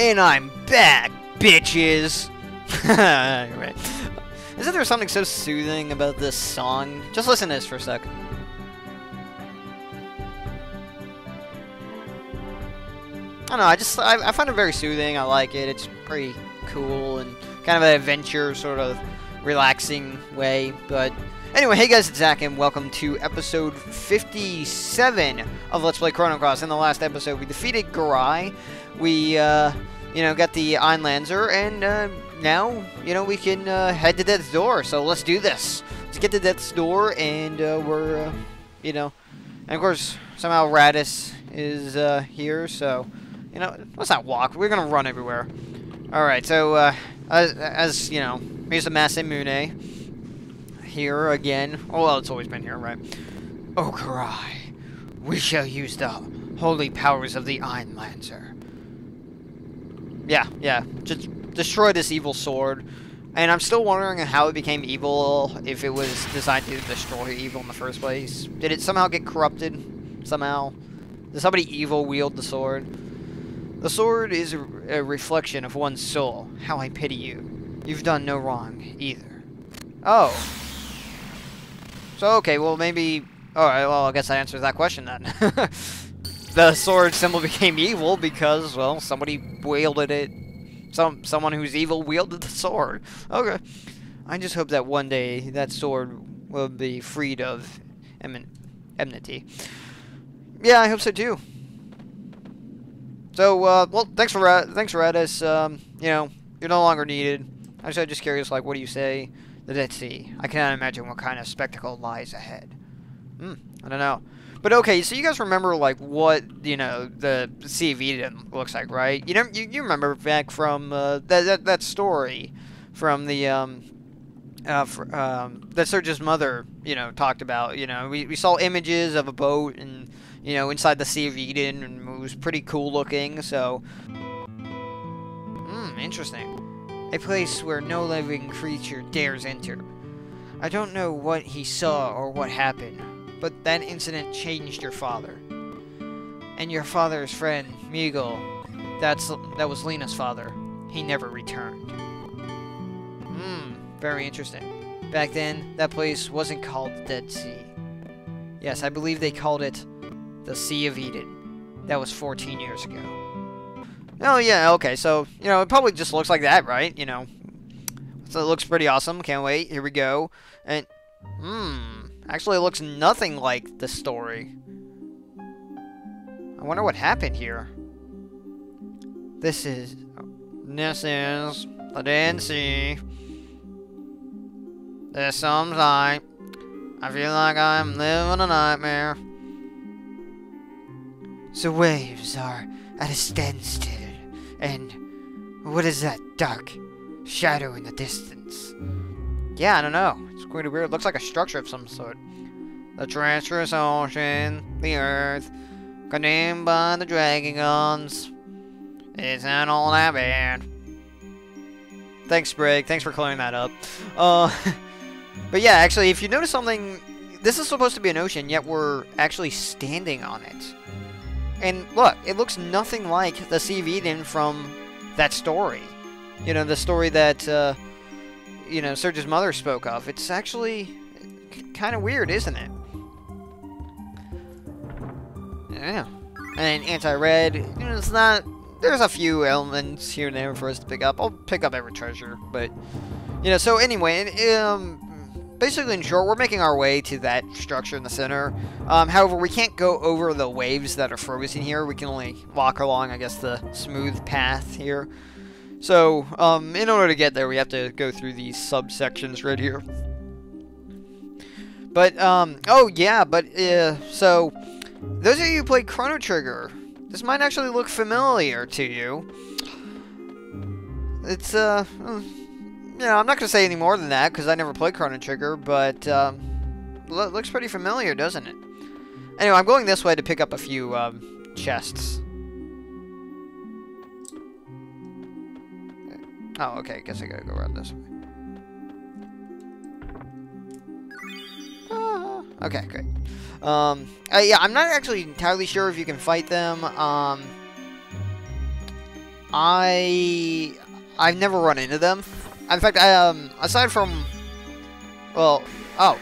And I'm back, bitches! Right. Isn't there something so soothing about this song? Just listen to this for a sec. I don't know, I find it very soothing. I like it. It's pretty cool and kind of an adventure, sort of relaxing way. But anyway, hey guys, it's Zach, and welcome to episode 57 of Let's Play Chrono Cross. In the last episode, we defeated Garai. We, got the Einlanzer, and now, we can head to Death's Door. So let's do this. Let's get to Death's Door, and we're, and of course, somehow Radis is here, so... let's not walk. We're gonna run everywhere. Alright, so, as you know, here's the Masamune. Here again. Oh, well, it's always been here, right? Oh, Garai, we shall use the holy powers of the Einlanzer. Yeah. Just destroy this evil sword. And I'm still wondering how it became evil, if it was designed to destroy evil in the first place. Did it somehow get corrupted? Somehow? Did somebody evil wield the sword? The sword is a reflection of one's soul. How I pity you. You've done no wrong, either. Oh. So, okay, well, maybe... Alright, well, I guess that answers that question, then. The sword symbol became evil because, well, somebody wielded it. Someone who's evil wielded the sword. Okay. I just hope that one day that sword will be freed of enmity. Yeah, I hope so, too. So, well, thanks for Radis. You're no longer needed. I'm just curious, like, what do you say? The Dead Sea. I cannot imagine what kind of spectacle lies ahead. I don't know. But okay, so you guys remember, like, what, the Sea of Eden looks like, right? You remember back from, that story from the, that Surge's mother, talked about, we saw images of a boat and, inside the Sea of Eden, and it was pretty cool looking, so... interesting. A place where no living creature dares enter. I don't know what he saw or what happened, but that incident changed your father. And your father's friend, Miguel, that was Lena's father. He never returned. Very interesting. Back then, that place wasn't called the Dead Sea. Yes, I believe they called it the Sea of Eden. That was 14 years ago. Oh, yeah, okay, so, it probably just looks like that, right? So it looks pretty awesome. Can't wait. Here we go. And, actually it looks nothing like the story. I wonder what happened here. This is the Dead Sea. There's some light. I feel like I'm living a nightmare. The waves are at a standstill, and what is that dark shadow in the distance? Yeah, I don't know. It's quite weird. It looks like a structure of some sort. The treacherous ocean, the earth, condemned by the dragons. It's not all that bad. Thanks, Brig. Thanks for clearing that up. But yeah, actually, if you notice something, this is supposed to be an ocean, yet we're actually standing on it. And look, it looks nothing like the Sea of Eden from that story. The story that, Surge's mother spoke of. It's actually kind of weird, isn't it? Yeah. And anti-red, it's not... There's a few elements here and there for us to pick up. I'll pick up every treasure, but... so anyway, basically, in short, we're making our way to that structure in the center. However, we can't go over the waves that are frozen here. We can only walk along, I guess, the smooth path here. So, in order to get there, we have to go through these subsections right here. But, oh, yeah, but, so, those of you who played Chrono Trigger, this might actually look familiar to you. It's, I'm not going to say any more than that, because I never played Chrono Trigger, but, looks pretty familiar, doesn't it? Anyway, I'm going this way to pick up a few, chests. Oh, okay, guess I gotta go around this way. Okay, great. Yeah, I'm not actually entirely sure if you can fight them, I've never run into them. In fact, aside from, well, oh,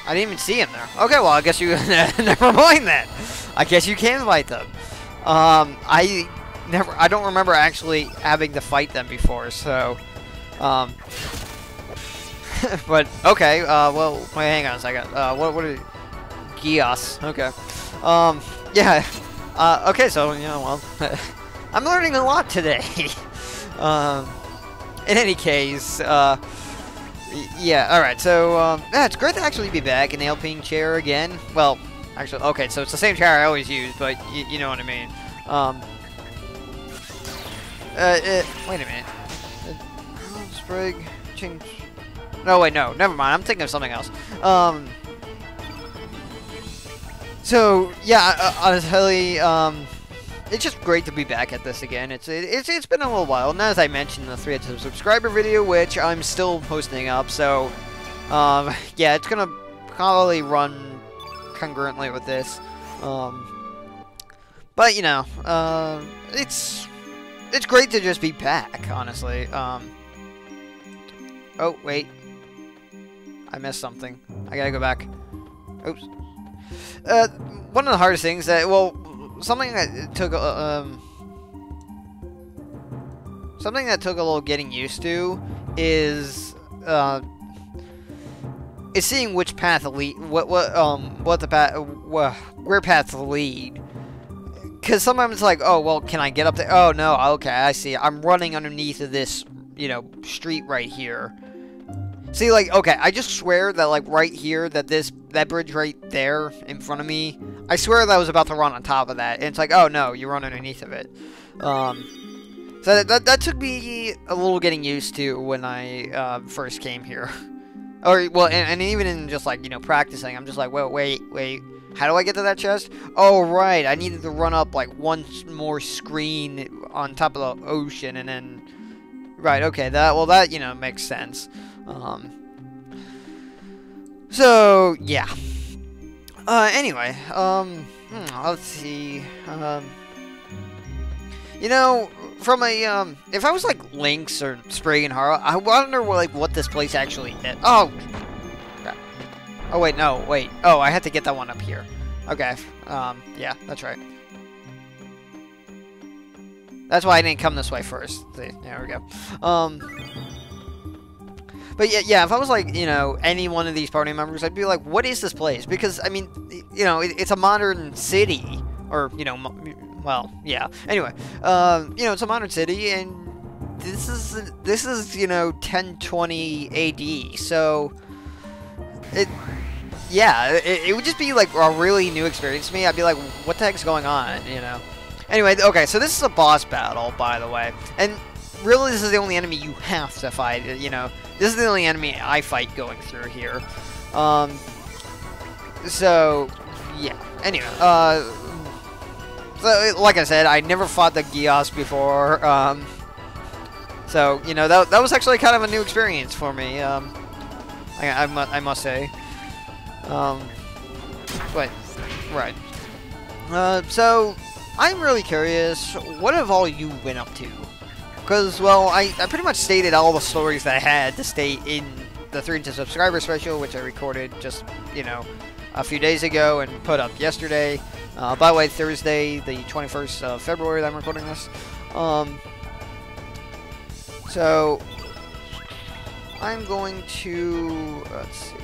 I didn't even see him there. Okay, well, I guess you never mind that. I guess you can fight them. I don't remember actually having to fight them before, so, but okay. Well, wait, hang on a second. What are Gios? Okay. Yeah. Okay, so well, I'm learning a lot today. In any case, yeah, alright, so, yeah, it's great to actually be back in the Alpine chair again. Well, actually, okay, so it's the same chair I always use, but you know what I mean. Wait a minute. Sprig, change. No, wait, no, never mind, I'm thinking of something else. So, yeah, honestly, it's just great to be back at this again. It's been a little while, and as I mentioned in the 300 subscriber video, which I'm still posting up, so yeah, it's gonna probably run concurrently with this. But you know, it's great to just be back, honestly. Oh wait, I missed something. I gotta go back. Oops. One of the hardest things that, well, something that took a little getting used to is seeing which path lead, where paths lead. Because sometimes it's like, oh well, can I get up there? Oh no, okay, I see. I'm running underneath of this, street right here. See, like, okay, I just swear that, like, right here, that bridge right there in front of me, I swear that I was about to run on top of that, and it's like, oh, no, you run underneath of it. So that took me a little getting used to when I first came here. Or, well, and even in just, like, practicing, I'm just like, well, wait, how do I get to that chest? Oh, right, I needed to run up, like, one more screen on top of the ocean, and then, right, okay, that makes sense. So, yeah. Anyway, let's see, from a, if I was like Lynx or Sprig and Harrow, I wonder what this place actually is. Oh, crap. Oh, wait, no, wait. Oh, I had to get that one up here. Okay, yeah, that's right. That's why I didn't come this way first. See, there we go. But yeah, if I was like, any one of these party members, I'd be like, what is this place? Because, I mean, it's a modern city. Or, well, yeah. Anyway, it's a modern city, and this is 1020 AD. So, it would just be like a really new experience to me. I'd be like, what the heck's going on, Anyway, okay, so this is a boss battle, by the way. And really, this is the only enemy you have to fight, This is the only enemy I fight going through here. So, yeah. Anyway, so, like I said, I never fought the Gios before. So, that was actually kind of a new experience for me. I must say. But, right. So, I'm really curious, what have all you been up to? Because, well, I pretty much stated all the stories that I had to state in the 300 subscriber special, which I recorded just, a few days ago and put up yesterday. By the way, Thursday, the 21st of February that I'm recording this. So, I'm going to, let's see.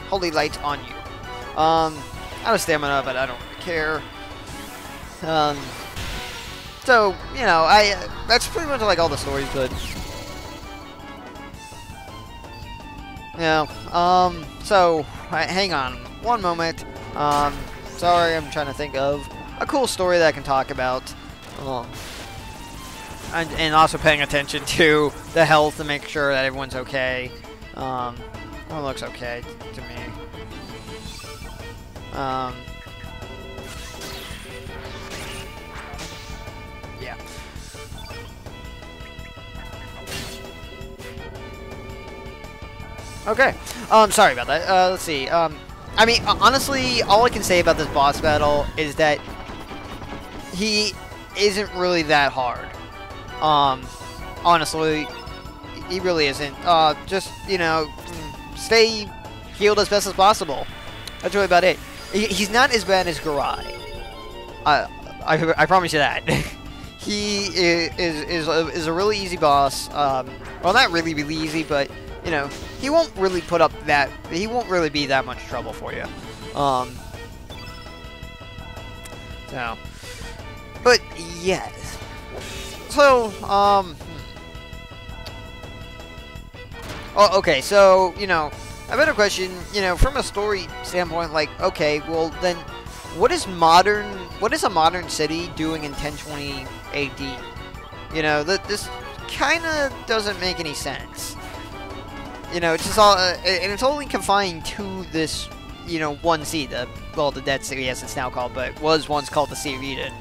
Holy light on you. Out of stamina, but I don't really care. So, that's pretty much like all the stories, but, so, hang on one moment. Sorry, I'm trying to think of a cool story that I can talk about, and also paying attention to the health to make sure that everyone's okay. Everyone looks okay to me. Yeah. Okay. Sorry about that. Let's see. I mean, honestly, all I can say about this boss battle is that he isn't really that hard. Honestly, he really isn't. Just, you know, stay healed as best as possible. That's really about it. He's not as bad as Garai. I promise you that. He is a really easy boss. Well, not really easy, but you know, he won't really put up that. He won't really be that much trouble for you. So, but yes. So, Oh, okay. So, you know, a better question. You know, from a story standpoint, like, okay, well then, what is a modern city doing in 1020 AD? You know, this kind of doesn't make any sense. You know, it's just all, and it's only confined to this, you know, one sea, the Dead Sea, as it's now called, but was once called the Sea of Eden.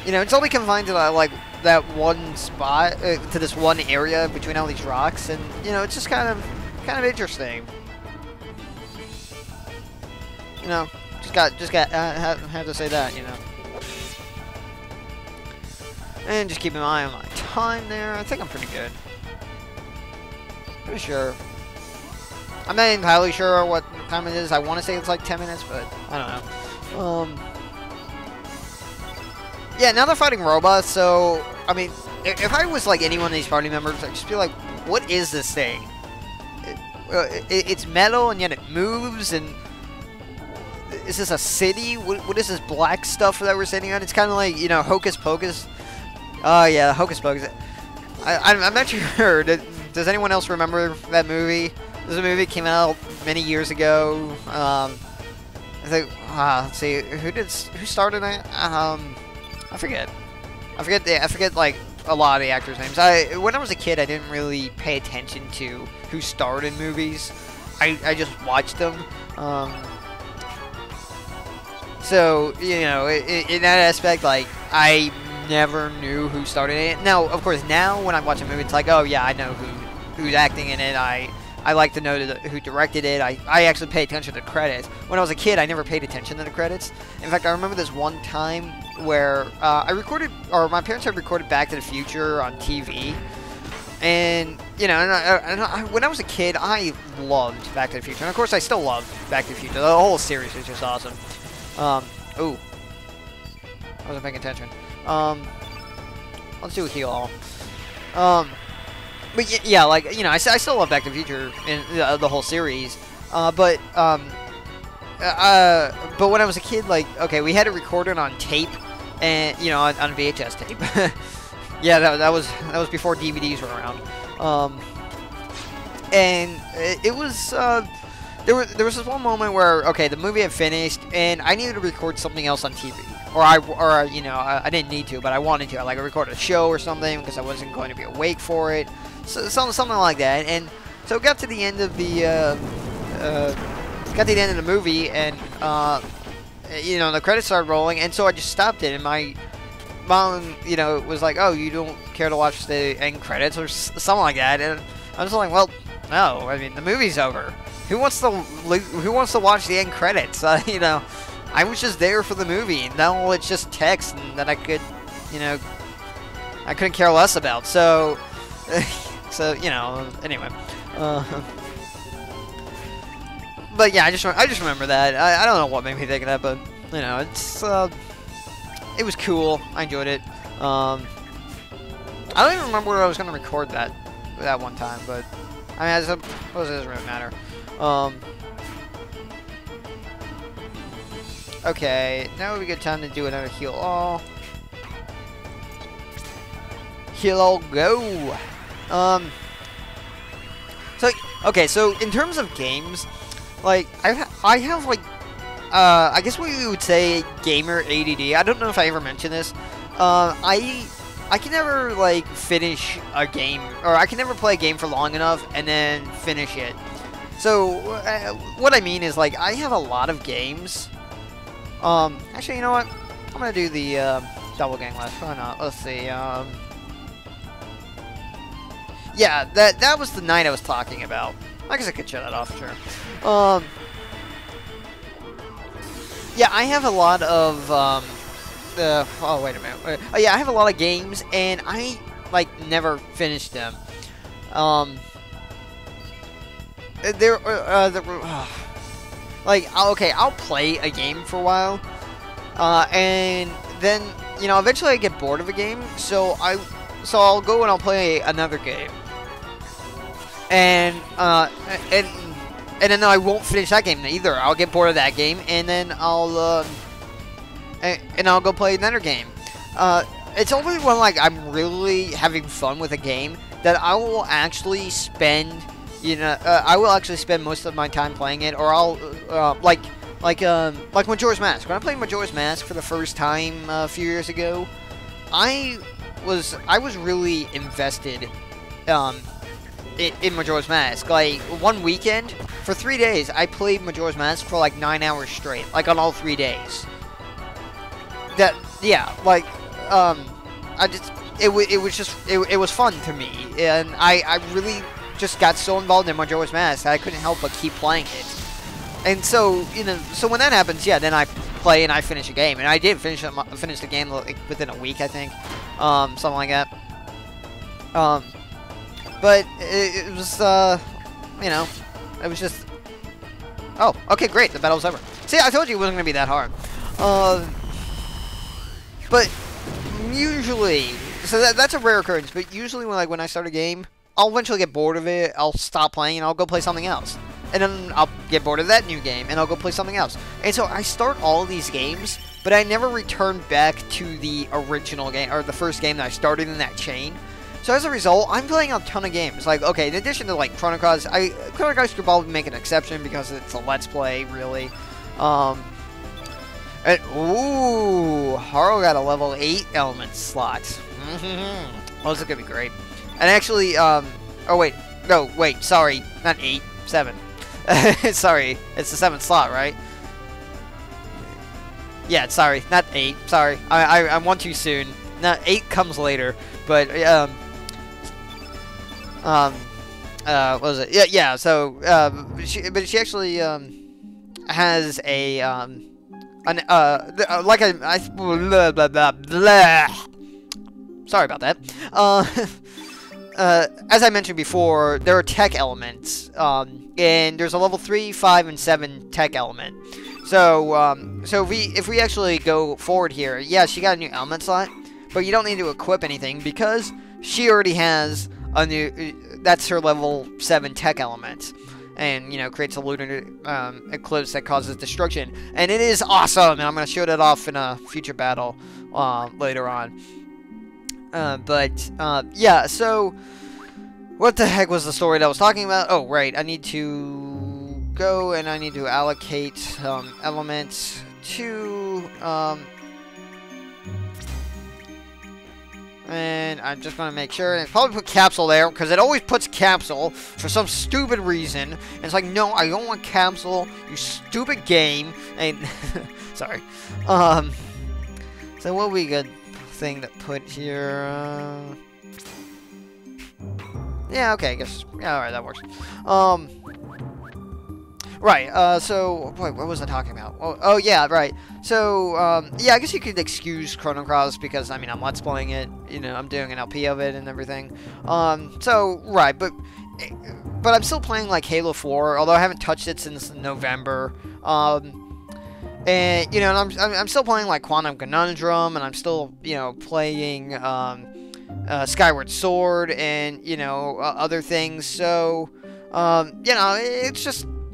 You know, it's only confined to that one spot, to this one area between all these rocks, and you know, it's just kind of interesting. You know, have to say that, you know. And just keep an eye on my time there. I think I'm pretty good. Pretty sure. I'm not entirely sure what time it is. I want to say it's like 10 minutes, but I don't know. Yeah, now they're fighting robots, so, I mean, if I was like any one of these party members, I'd just be like, what is this thing? It's metal, and yet it moves, and is this a city? What is this black stuff that we're sitting on? It's kind of like, you know, Hocus Pocus. Oh, yeah, Hocus Pocus. I'm not sure. Does anyone else remember that movie? This movie came out many years ago. I think, let's see, who started it? I forget like a lot of the actors' names. When I was a kid, I didn't really pay attention to who starred in movies. I just watched them. So, you know, in that aspect, like, I never knew who starred in it. Now, of course, now when I watch a movie, it's like, oh yeah, I know who's acting in it. I like to know who directed it. I actually pay attention to the credits. When I was a kid, I never paid attention to the credits. In fact, I remember this one time where my parents had recorded Back to the Future on TV. And, you know, when I was a kid, I loved Back to the Future. And, of course, I still love Back to the Future. The whole series is just awesome. Ooh. I wasn't paying attention. Let's do a heal all. But yeah, like, you know, I still love Back to the Future in the whole series. But when I was a kid, like, okay, we had to record it on tape, and you know, on VHS tape. Yeah, that was before DVDs were around. And it was there was this one moment where, okay, the movie had finished, and I needed to record something else on TV. Or you know, I didn't need to, but I wanted to. I like record a show or something because I wasn't going to be awake for it. So something like that. And so it got to the end of the movie, and you know, the credits started rolling, and so I just stopped it. And my mom, you know, was like, "Oh, you don't care to watch the end credits or something like that?" And I was like, "Well, no. I mean, the movie's over. Who wants to watch the end credits?" You know. I was just there for the movie, and now it's just text and that I could, you know, I couldn't care less about. So, you know, anyway. But yeah, I just remember that. I don't know what made me think of that, but you know, it was cool. I enjoyed it. I don't even remember where I was going to record that one time, but I mean, it doesn't really matter. Okay, now would be a good time to do another heal all. Heal all go. So okay, so in terms of games, like I have like I guess what you would say gamer ADD. I don't know if I ever mentioned this. I can never like finish a game, or I can never play a game for long enough and then finish it. So what I mean is, like, I have a lot of games. Actually, you know what? I'm gonna do the double gang list. Why not? Let's see. Yeah, that was the night I was talking about. I guess I could shut that off, sure. Yeah, I have a lot of oh wait a minute. Oh yeah, I have a lot of games, and I like never finished them. Um, there, like okay, I'll play a game for a while, and then eventually I get bored of a game, so I'll go and I'll play another game, and and and then I won't finish that game either. I'll get bored of that game, and then I'll go play another game. It's only when like I'm really having fun with a game that I will actually spend, I will actually spend most of my time playing it, or I'll like Majora's Mask. When I played Majora's Mask for the first time a few years ago, I was really invested in Majora's Mask. Like one weekend for 3 days, I played Majora's Mask for like 9 hours straight, like on all 3 days. Like it was fun to me, and I really just got so involved in Majora's Mask that I couldn't help but keep playing it. And so so when that happens, yeah, then I play and I finish a game, and I did finish the game like within a week, I think, something like that. But it was it was just, oh, okay, great, the battle's over. See, I told you it wasn't gonna be that hard. But usually, so that's a rare occurrence, but usually when I start a game, I'll eventually get bored of it, I'll stop playing, and I'll go play something else. And then I'll get bored of that new game, and I'll go play something else. And so I start all of these games, but I never return back to the original game, or the first game that I started in that chain. So as a result, I'm playing a ton of games. Like, okay, in addition to like Chrono Cross could probably make an exception because it's a Let's Play, really. And, ooh, Haro got a level 8 element slot. Oh, this is gonna be great. And actually, oh wait, no, wait, sorry, not 8, 7. Sorry, it's the 7th slot, right? Yeah, sorry, not 8. Sorry, I'm one too soon. Now 8 comes later, but what was it? Yeah. So, she actually has a like blah, blah, blah, blah. Sorry about that. As I mentioned before, there are tech elements, and there's a level 3, 5, and 7 tech element. So, if we actually go forward here, yeah, she got a new element slot, but you don't need to equip anything because she already has a new. That's her level 7 tech element, and creates a lunar eclipse that causes destruction, and it is awesome. And I'm gonna show that off in a future battle later on. Yeah, so what the heck was the story that I was talking about? Oh, right, I need to go and I need to allocate elements to, and I'm just going to make sure, and probably put capsule there, because it always puts capsule for some stupid reason, and it's like, no, I don't want capsule, you stupid game, and, sorry, so what we good thing to put here, yeah, okay, I guess, yeah, alright, that works, right, so, wait, what was I talking about? Oh, yeah, right. So, yeah, I guess you could excuse Chrono Cross because, I mean, I'm Let's Playing it, I'm doing an LP of it and everything. So, right, but I'm still playing, like, Halo 4, although I haven't touched it since November. And, and I'm still playing, like, Quantum Conundrum, and I'm still, playing, Skyward Sword and, other things. So,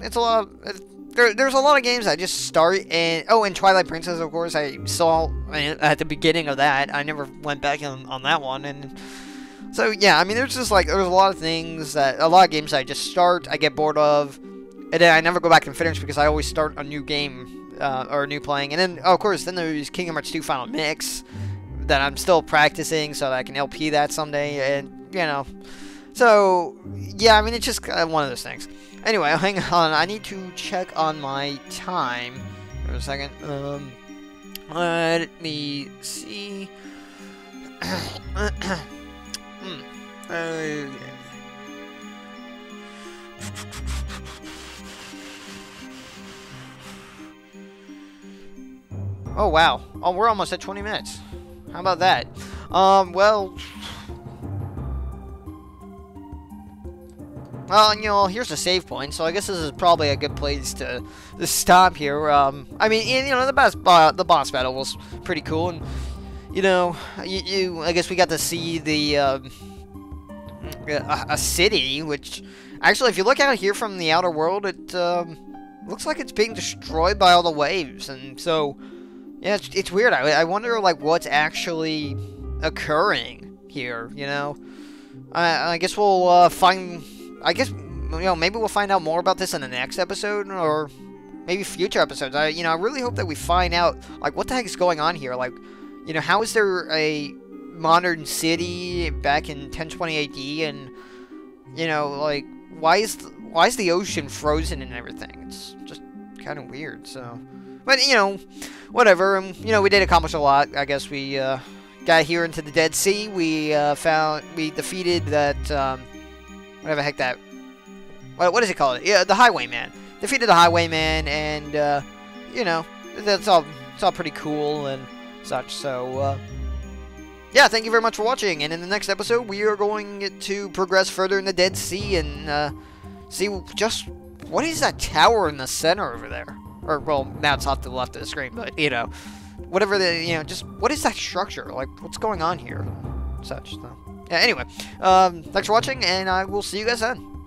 it's a lot of, there's a lot of games I just start, and and Twilight Princess, of course, I saw at the beginning of that. I never went back on that one, and so yeah, I mean, there's a lot of things a lot of games I just start, I get bored of, and then I never go back and finish because I always start a new game or a new playing, and then of course there's Kingdom Hearts 2 Final Mix that I'm still practicing so that I can LP that someday, and so yeah, I mean, it's just one of those things. Anyway, hang on, I need to check on my time for a second. Let me see. Oh, wow. Oh, we're almost at 20 minutes. How about that? Well... Well, you know, here's the save point, so I guess this is probably a good place to stop here. I mean, you know, the boss battle was pretty cool, and, you know, I guess we got to see the, a city, which, actually, if you look out here from the outer world, it, looks like it's being destroyed by all the waves, and so, yeah, it's weird. I wonder, like, what's actually occurring here, you know? I guess we'll, I guess, you know, maybe we'll find out more about this in the next episode, or maybe future episodes. I really hope that we find out, like, what the heck is going on here. Like, you know, how is there a modern city back in 1020 AD, and, you know, like, why is the ocean frozen and everything? It's just kind of weird, so... But, you know, whatever. You know, we did accomplish a lot. I guess we, got here into the Dead Sea. We defeated that, whatever the heck that... What is it called? Yeah, the Highwayman. Defeated the Highwayman, and, you know, it's all pretty cool and such, so, yeah, thank you very much for watching, and in the next episode, we are going to progress further in the Dead Sea and, see just... What is that tower in the center over there? Or, well, now it's off to the left of the screen, but, you know, whatever you know, just... What is that structure? Like, what's going on here? Such, so... Yeah, anyway, thanks for watching, and I will see you guys then.